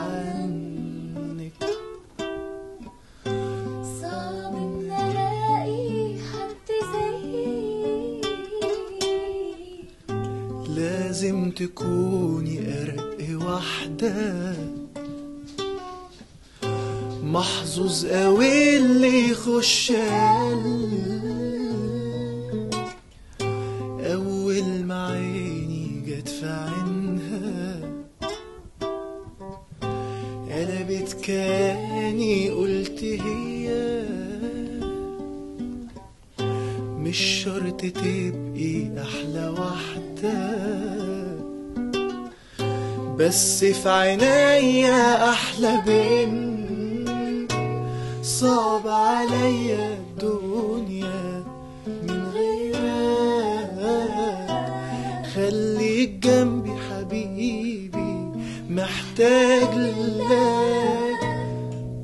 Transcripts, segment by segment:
عنك. صعب إن ألاقي حد زيك، لازم تكوني أرق واحدة، محظوظ قوي اللي يخش قلب. أول ما عيني جت في عينها قلبت كاني قلت هي، مش شرط تبقي أحلى واحدة، بس في عينيا أحلى بنت. صعب عليا الدنيا من غيرها، خليك جنبي حبيبي محتاج لك.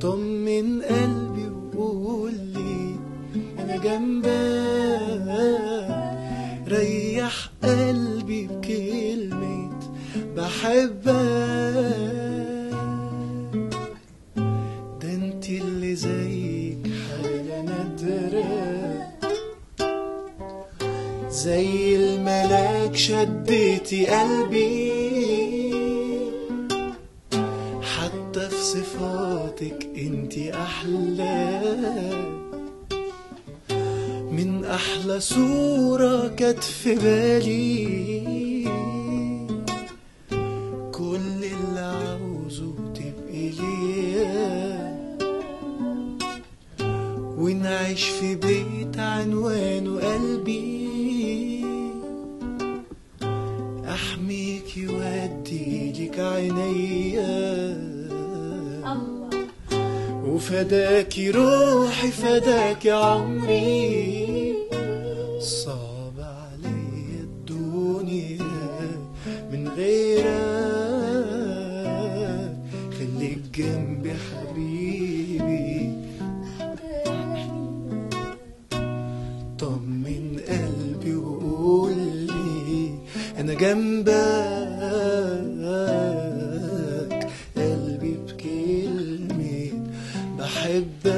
طمن قلبي وقولي أنا جنبك، ريح قلبي بكلمة بحبك. ده انت اللي زيك حاجة نادرة، زي الملاك شديتي قلبي. حتى في صفاتك انت أحلى من أحلى صورة كانت في بالي. كل اللي عاوزه تبقي ليا، ونعيش في بيت عنوانه قلبي. أحميكي وأديلك عينيا، وفداكي روحي فداكي عمري. صعب عليا الدنيا من غيرك، خليك جنبي حبيبي. طمن قلبي وقولي أنا جنبك، قلبي بكلمة بحبك.